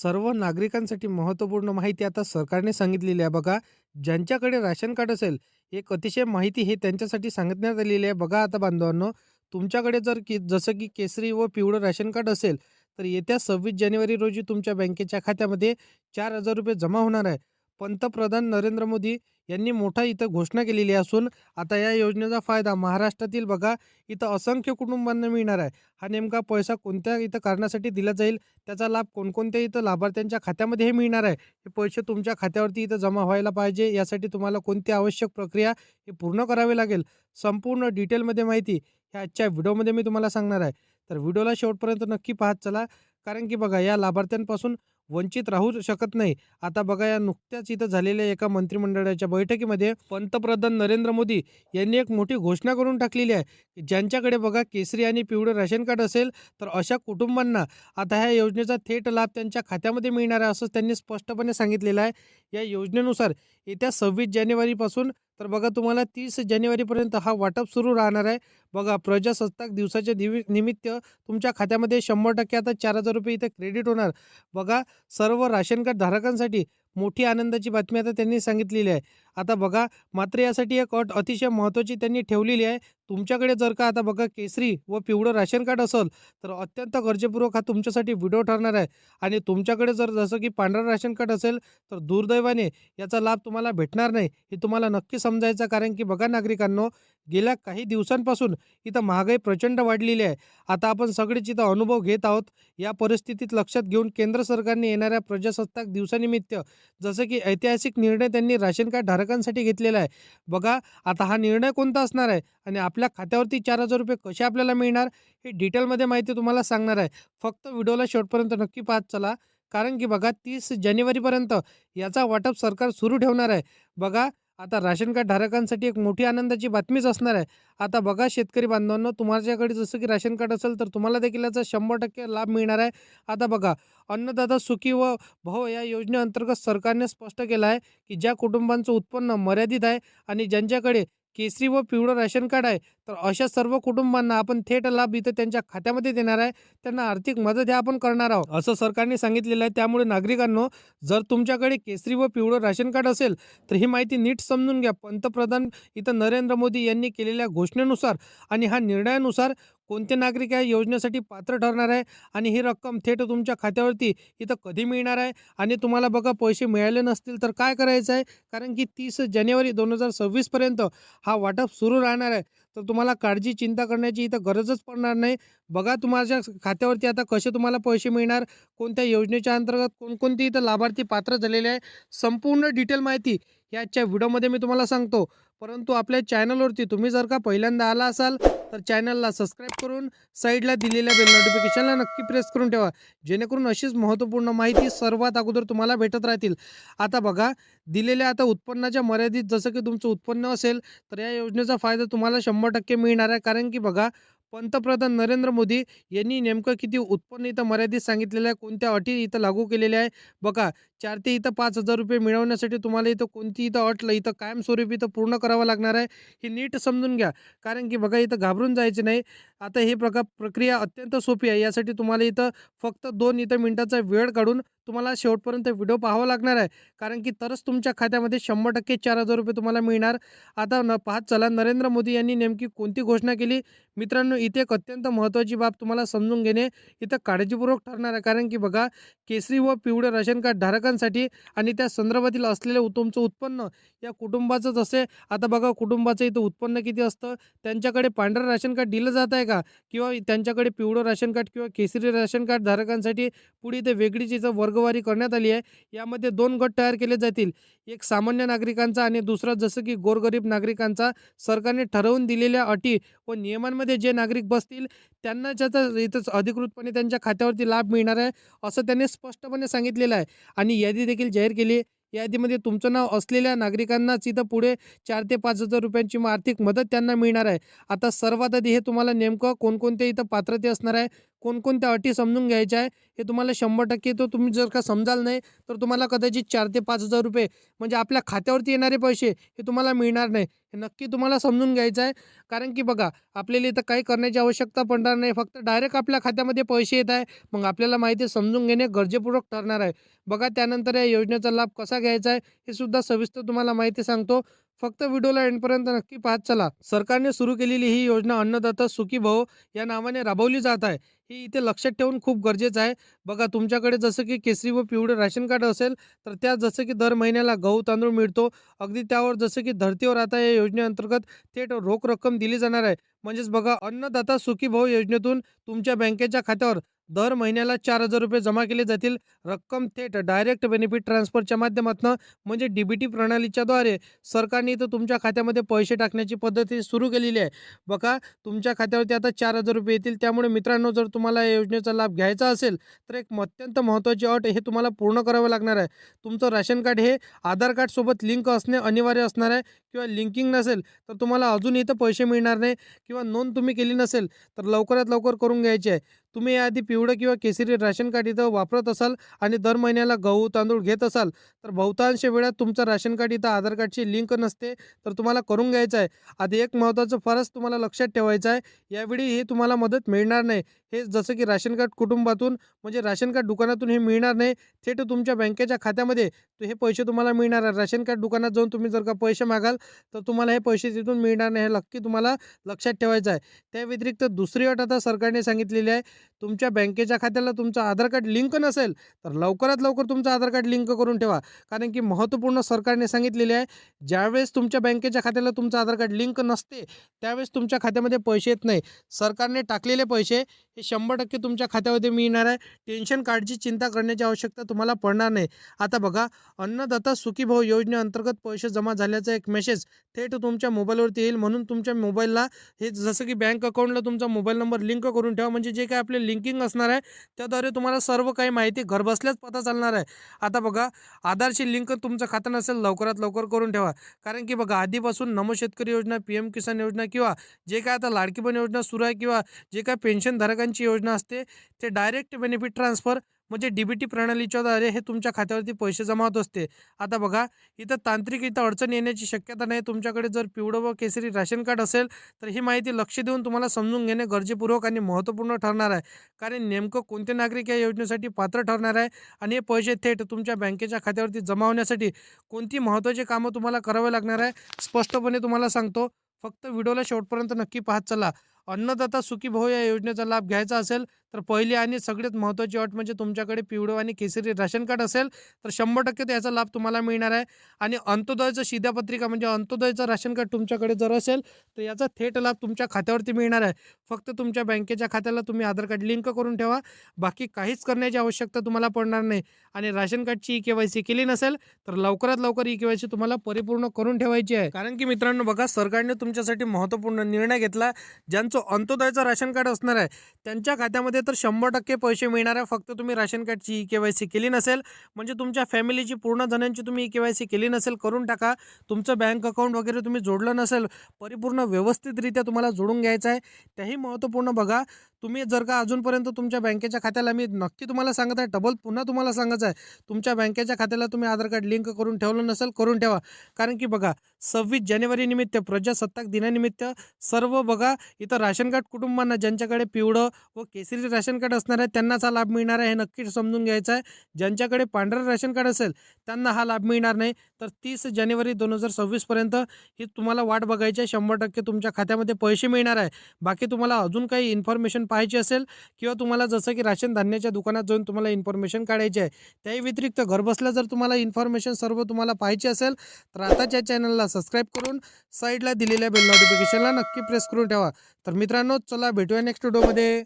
सर्व नागरिकांसाठी महत्त्वपूर्ण माहिती आता सरकारने सांगितलेली आहे बघा. ज्यांच्याकडे राशन कार्ड असेल, एक अतिशय माहिती हे त्यांच्यासाठी सांगण्यात आलेली आहे. बघा आता बांधवांनो, तुमच्याकडे जर जसं की केसरी व पिवळं राशन कार्ड असेल, तर येत्या 26 जानेवारी रोजी तुमच्या बँकेच्या खात्यामध्ये ₹4,000 जमा होणार आहे. पंतप्रधान नरेंद्र मोदी यांनी मोठा इथं घोषणा केलेली असून आता या योजनेचा फायदा महाराष्ट्रातील बघा इथं असंख्य कुटुंबांना मिळणार आहे. हा नेमका पैसा कोणत्या इथं कारणासाठी दिला जाईल, त्याचा लाभ कोणकोणत्या इथं लाभार्थ्यांच्या खात्यामध्ये हे मिळणार आहे. हे पैसे तुमच्या खात्यावरती इथं जमा व्हायला पाहिजे. यासाठी तुम्हाला कोणती आवश्यक प्रक्रिया हे पूर्ण करावी लागेल. संपूर्ण डिटेलमध्ये माहिती ह्या आजच्या व्हिडिओमध्ये मी तुम्हाला सांगणार आहे. तर व्हिडिओला शेवटपर्यंत नक्की पाहत चला. कारण की बघा या लाभार्थ्यांपासून वंचित राहू शकत नाही. आता बघा या नुकत्याच इथं झालेल्या एका मंत्रिमंडळाच्या बैठकीमध्ये पंतप्रधान नरेंद्र मोदी यांनी एक मोठी घोषणा करून टाकलेली आहे. ज्यांच्याकडे बघा केसरी आणि पिवळं राशन कार्ड असेल, तर अशा कुटुंबांना आता ह्या योजनेचा थेट लाभ त्यांच्या खात्यामध्ये मिळणार आहे, असं त्यांनी स्पष्टपणे सांगितलेलं आहे. या योजनेनुसार येत्या 26 जानेवारीपासून तर बघा तुम्हाला 30 जानेवारीपर्यंत हा वाटप सुरू राहणार आहे. बघा प्रजासत्ताक दिवसाच्या निमित्त तुमच्या खात्यामध्ये 100% आता ₹4,000 इथे क्रेडिट होणार. बघा सर्व राशन कार्ड धारकांसाठी मोठी आनंदाची बातमी आता त्यांनी सांगितलेली आहे. आता बघा मात्र यासाठी एक अट अतिशय महत्त्वाची त्यांनी ठेवलेली आहे. तुमच्याकडे जर का आता बघा केसरी व पिवळं राशन कार्ड असेल, तर अत्यंत गरजेपूर्वक हा तुमच्यासाठी व्हिडिओ ठरणार आहे. आणि तुमच्याकडे जर जसं की पांढरं राशन कार्ड असेल, तर दुर्दैवाने याचा लाभ तुम्हाला भेटणार नाही. हे तुम्हाला नक्की समजायचं. कारण की बघा नागरिकांनो, गेल्या काही दिवसांपासून इथं महागाई प्रचंड वाढलेली आहे. आता आपण सगळेच इथं अनुभव घेत आहोत. या परिस्थितीत लक्षात घेऊन केंद्र सरकारने येणाऱ्या प्रजासत्ताक दिवसानिमित्त जसं की ऐतिहासिक निर्णय त्यांनी राशन कार्ड धारकांसाठी घेतलेला आहे. बघा आता हा निर्णय कोणता असणार आहे आणि आपल्या खात्यावरती ₹4,000 कसे आपल्याला मिळणार, हे डिटेलमध्ये माहिती तुम्हाला सांगणार आहे. फक्त व्हिडिओला शेवटपर्यंत नक्की पाहत चला. कारण की बघा 30 जानेवारीपर्यंत याचा वाटप सरकार सुरू ठेवणार आहे. बघा आता राशन कार्ड धारकांसाठी एक मोठी आनंदाची बातमीच असणार आहे. आता बघा शेतकरी बांधवांनो, तुमच्याकडे जसं की राशन कार्ड असेल, तर तुम्हाला देखील याचा 100% लाभ मिळणार आहे. आता बघा अन्नदाता सुखी व भाऊ या योजनेअंतर्गत सरकारने स्पष्ट केलं आहे, की ज्या कुटुंबांचं उत्पन्न मर्यादित आहे आणि ज्यांच्याकडे केसरी व पिवळं राशन कार्ड आहे, तर अशा सर्व कुटुंबांना आपण थेट लाभ इथं त्यांच्या खात्यामध्ये देणार आहे. त्यांना आर्थिक मदत हे आपण करणार आहोत, असं सरकारने सांगितलेलं आहे. त्यामुळे नागरिकांनो, जर तुमच्याकडे केसरी व पिवळं राशन कार्ड असेल, तर ही माहिती नीट समजून घ्या. पंतप्रधान इथं नरेंद्र मोदी यांनी केलेल्या घोषणेनुसार आणि ह्या निर्णयानुसार कोणते नागरिक या योजनेसाठी पात्र ठरणार आहे आणि ही रक्कम थेट तुमच्या खात्यावरती इथं कधी मिळणार आहे आणि तुम्हाला बघा पैसे मिळाले नसतील तर काय करायचं आहे. कारण की 30 जानेवारी 2026 पर्यंत हा वाटप सुरू राहणार आहे. तर तुम्हाला काळजी चिंता करण्याची इथं गरजच पडणार नाही. बघा तुमच्या खात्यावरती आता कसे तुम्हाला पैसे मिळणार, कोणत्या योजनेच्या अंतर्गत कोणकोणते इथं लाभार्थी पात्र झालेले आहे, संपूर्ण डिटेल माहिती याच्या व्हिडिओमध्ये मी तुम्हाला सांगतो. परंतु आपल्या चॅनलवरती तुम्ही जर का पहिल्यांदा आला असाल, तर चॅनलला सबस्क्राईब करून साईडला दिलेल्या बेल नोटिफिकेशनला नक्की प्रेस करून ठेवा. जेणेकरून अशीच महत्त्वपूर्ण माहिती सर्वात अगोदर तुम्हाला भेटत राहतील. आता बघा दिलेल्या आता उत्पन्नाच्या मर्यादित जसं की तुमचं उत्पन्न असेल, तर या योजनेचा फायदा तुम्हाला 100% मिळणार आहे. कारण की बघा पंतप्रधान नरेंद्र मोदी यांनी नेमकं किती उत्पन्न इथं मर्यादित सांगितलेलं आहे, कोणत्या अटी इथं लागू केलेल्या आहे. बघा 4 ते इथं ₹5,000 मिळवण्यासाठी तुम्हाला इथं कोणती इथं अट इथं कायमस्वरूपी इथं पूर्ण करावं लागणार आहे. हे नीट समजून घ्या. कारण की बघा इथं घाबरून जायचं नाही. आता ही प्रक्रिया अत्यंत सोपी आहे. यासाठी तुम्हाला इथं फक्त 2 इथं मिनिटाचा वेळ काढून तुम्हाला शेवटपर्यंत व्हिडिओ पाहावा लागणार आहे. कारण की तरच तुमच्या खात्यामध्ये 100% ₹4,000 तुम्हाला मिळणार. आता पाहत चला नरेंद्र मोदी यांनी नेमकी कोणती घोषणा केली. मित्रांनो इथे एक अत्यंत महत्त्वाची बाब तुम्हाला समजून घेणे इथं काळजीपूर्वक ठरणार आहे. कारण की बघा केसरी व पिवळे राशन कार्ड धारकांसाठी आणि त्या संदर्भातील असलेले तुमचं उत्पन्न या कुटुंबाचं जसे आता बघा कुटुंबाचं इथं उत्पन्न किती असतं, त्यांच्याकडे पांढरं राशन कार्ड दिलं जात आहे का, किंवा त्यांच्याकडे पिवळं राशन कार्ड किंवा केसरी राशन कार्ड धारकांसाठी पुढे इथे वेगळीच इथं वर्गवारी करण्यात आली आहे. यामध्ये 2 गट तयार केले जातील. एक सामान्य नागरिकांचा आणि दुसरा जसं की गोरगरीब नागरिकांचा. सरकारने ठरवून दिलेल्या अटी व नियमांमध्ये जे नागरिक बसतील त्यांना त्याचा इथंच अधिकृतपणे त्यांच्या खात्यावरती लाभ मिळणार आहे, असं त्यांनी स्पष्टपणे सांगितलेलं आहे. आणि यादी देखील जाहीर केली आहे. यादीमध्ये तुमचं नाव असलेल्या नागरिकांनाच इथं पुढे 4 ते 5,000 रुपयांची आर्थिक मदत त्यांना मिळणार आहे. आता सर्वात आधी हे तुम्हाला नेमकं कोणकोणते इथं पात्रते असणार आहे, कोणकोणत्या अटी समजून घ्यायच्या आहे हे तुम्हाला 100% तो तुम्ही जर का समजाल नाही तर तुम्हाला कदाचित 4 ते 5,000 रुपये म्हणजे आपल्या खात्यावरती येणारे पैसे हे तुम्हाला मिळणार नाही. हे नक्की तुम्हाला समजून घ्यायचं आहे. कारण की बघा आपल्याला इथं काही करण्याची आवश्यकता पडणार नाही. फक्त डायरेक्ट आपल्या खात्यामध्ये पैसे येत आहे. मग आपल्याला माहिती समजून घेणे गरजेपूर्वक ठरणार आहे. बघा त्यानंतर या योजनेचा लाभ कसा घ्यायचा आहे हे सुद्धा सविस्तर तुम्हाला माहिती सांगतो. फक्त व्हिडिओला एंडपर्यंत नक्की पाहत चला. सरकारने सुरू केलेली ही योजना अन्नदाता सुखी भव या नावाने राबवली जात आहे. ही इथे लक्षात ठेवून खूप गरजेचं आहे. बघा तुमच्याकडे जसं की केसरी व पिवळे राशन कार्ड असेल तर त्यात जसं की दर महिन्याला गहू तांदूळ मिळतो. अगदी त्यावर जसं की धर्तीवर आता या योजनेअंतर्गत थेट रोख रक्कम दिली जाणार आहे. म्हणजेच बघा अन्नदाता सुखी भव योजनेतून तुमच्या बँकेच्या खात्यावर दर महिन्याला 4,000 रुपये जमा केले जातील. रक्कम थेट डायरेक्ट बेनिफिट ट्रान्सफरच्या माध्यमातून म्हणजे DBT प्रणालीच्याद्वारे सरकारने इथं तुमच्या खात्यामध्ये पैसे टाकण्याची पद्धती सुरू केलेली आहे. बघा तुमच्या खात्यावरती आता 4,000 रुपये येतील. त्यामुळे मित्रांनो जर तुम्हाला या योजनेचा लाभ घ्यायचा असेल तर एक अत्यंत महत्त्वाची अट हे तुम्हाला पूर्ण करावं लागणार आहे. तुमचं राशन कार्ड हे आधार कार्डसोबत लिंक असणे अनिवार्य असणार आहे. किंवा लिंकिंग नसेल तर तुम्हाला अजून इथं पैसे मिळणार नाही. किंवा नोंद तुम्ही केली नसेल तर लवकरात लवकर करून घ्यायची आहे. तुम्ही याआधी पिवळं किंवा केसरी राशन कार्ड इथं वापरत असाल आणि दर महिन्याला गहू तांदूळ घेत असाल तर बहुतांश वेळात तुमचं राशन कार्ड इथं आधार कार्डची लिंक नसते. तर तुम्हाला करून घ्यायचं आहे. आधी एक महत्त्वाचं फरक तुम्हाला लक्षात ठेवायचं आहे. यावेळी हे तुम्हाला मदत मिळणार नाही. हे जसं की राशन कार्ड कुटुंबातून म्हणजे राशन कार्ड दुकानातून हे मिळणार नाही. थेट तुमच्या बँकेच्या खात्यामध्ये हे पैसे तुम्हाला मिळणार आहे. राशन कार्ड दुकानात जाऊन तुम्ही जर का पैसे मागाल तर तुम्हाला हे पैसे तिथून मिळणार नाही. हे नक्की तुम्हाला लक्षात ठेवायचं आहे. त्या व्यतिरिक्त दुसरी अट आता सरकारने सांगितलेली आहे. तुमच्या बँकेच्या खात्याला तुमचं आधार कार्ड लिंक नसेल तर लवकरात लवकर तुमचं आधार कार्ड लिंक करून ठेवा. कारण की महत्त्वपूर्ण सरकारने सांगितलेले आहे ज्यावेळेस तुमच्या बँकेच्या खात्याला तुमचं आधार कार्ड लिंक नसते त्यावेळेस तुमच्या खात्यामध्ये पैसे येत नाही. सरकारने टाकलेले पैसे हे 100% तुमच्या खात्यामध्ये मिळणार आहे. टेन्शन काळजी चिंता करण्याची आवश्यकता तुम्हाला पडणार नाही. आता बघा अन्नदाता सुखी भव योजनेअंतर्गत पैसे जमा झाल्याचा एक मेसेज थेट तुमच्या मोबाईलवरती येईल. म्हणून तुमच्या मोबाईलला हे जसं की बँक अकाउंटला तुमचा मोबाईल नंबर लिंक करून ठेवा. म्हणजे जे काही आपले लिंकिंग असणार आहे त्याद्वारे तुम्हाला सर्व काही माहिती घरबसल्याच पता चालणार आहे. आता बघा आधारशी लिंक तुमचं खातं नसेल लवकरात लवकर करून ठेवा. कारण की बघा आधीपासून नमो शेतकरी योजना PM किसान योजना किंवा जे काय आता लाडकी बहीण योजना सुरू आहे किंवा जे काय पेन्शनधारकांची योजना असते ते डायरेक्ट बेनिफिट ट्रान्सफर म्हणजे DBT प्रणालीच्याद्वारे हे तुमच्या खात्यावरती पैसे जमा होत असते. आता बघा इथं तांत्रिक अडचण येण्याची शक्यता नाही. तुमच्याकडे जर पिवळं व केसरी राशन कार्ड असेल तर ही माहिती लक्ष देऊन तुम्हाला समजून घेणे गरजेपूर्वक आणि महत्त्वपूर्ण ठरणार आहे. कारण नेमकं कोणते नागरिक या योजनेसाठी पात्र ठरणार आहे आणि हे पैसे थेट तुमच्या बँकेच्या खात्यावरती जमा होण्यासाठी कोणती महत्त्वाची कामं तुम्हाला करावे लागणार आहे स्पष्टपणे तुम्हाला सांगतो. फक्त व्हिडिओला शेवटपर्यंत नक्की पाहत चला. अन्नदाता सुखी भव या योजनेचा लाभ घ्यायचा असेल तर पहिली आणि सगळ्यात महत्त्वाची अट म्हणजे तुमच्याकडे पिवळं आणि केसरी राशन कार्ड असेल तर 100% त्याचा लाभ तुम्हाला मिळणार आहे. आणि अंत्योदयचं शिधापत्रिका म्हणजे अंत्योदयचं राशन कार्ड तुमच्याकडे जर असेल तर याचा थेट लाभ तुमच्या खात्यावरती मिळणार आहे. फक्त तुमच्या बँकेच्या खात्याला तुम्ही आधार कार्ड लिंक करून ठेवा. बाकी काहीच करण्याची आवश्यकता तुम्हाला पडणार नाही. आणि राशन कार्डची KYC केली नसेल तर लवकरात लवकर KYC तुम्हाला परिपूर्ण करून ठेवायची आहे. कारण की मित्रांनो बघा सरकारने तुमच्यासाठी महत्त्वपूर्ण निर्णय घेतला. ज्यांचं अंत्योदयचं राशन कार्ड असणार आहे त्यांच्या खात्यामध्ये तर 100% पैसे मिळणार आहे. फक्त तुम्ही राशन कार्डची KYC केली नसेल म्हणजे तुमच्या फॅमिलीची पूर्ण जणांची तुम्ही KYC केली नसेल करून टाका. तुमचं बँक अकाउंट वगैरे तुम्ही जोडलं नसेल परिपूर्ण व्यवस्थितरित्या तुम्हाला जोडून घ्यायचं आहे. त्याही महत्त्वपूर्ण बघा तुम्ही जर का अजूनपर्यंत तुमच्या बँकेच्या खात्याला मी नक्की तुम्हाला सांगत आहे डबल पुन्हा तुम्हाला सांगायचं आहे तुमच्या बँकेच्या खात्याला तुम्ही आधार कार्ड लिंक करून ठेवलं नसेल करून ठेवा. कारण की बघा 26 जानेवारी निमित्त प्रजासत्ताक दिनानिमित्त सर्व बघा इथं राशन कार्ड कुटुंबांना ज्यांच्याकडे पिवळं व केसरी राशन कार्ड असणार आहे त्यांनाच हा लाभ मिळणार आहे. हे नक्की समजून घ्यायचं आहे. ज्यांच्याकडे पांढरं राशन कार्ड असेल त्यांना हा लाभ मिळणार नाही. तर 30 जानेवारी 2026 पर्यंत ही तुम्हाला वाट बघायची आहे. 100% तुमच्या खात्यामध्ये पैसे मिळणार आहे. बाकी तुम्हाला अजून काही इन्फॉर्मेशन पाहायची असेल किंवा तुम्हाला जसं की राशन धान्याच्या दुकानात जाऊन तुम्हाला इन्फॉर्मेशन काढायची आहे त्याही व्यतिरिक्त घरबसल्या जर तुम्हाला इन्फॉर्मेशन सर्व तुम्हाला पाहायची असेल तर आताच्या चॅनलला सबस्क्राईब करून साईडला दिलेल्या बेल नोटिफिकेशनला नक्की प्रेस करून ठेवा. तर मित्रांनो चला भेटूया नेक्स्ट व्हिडिओमध्ये.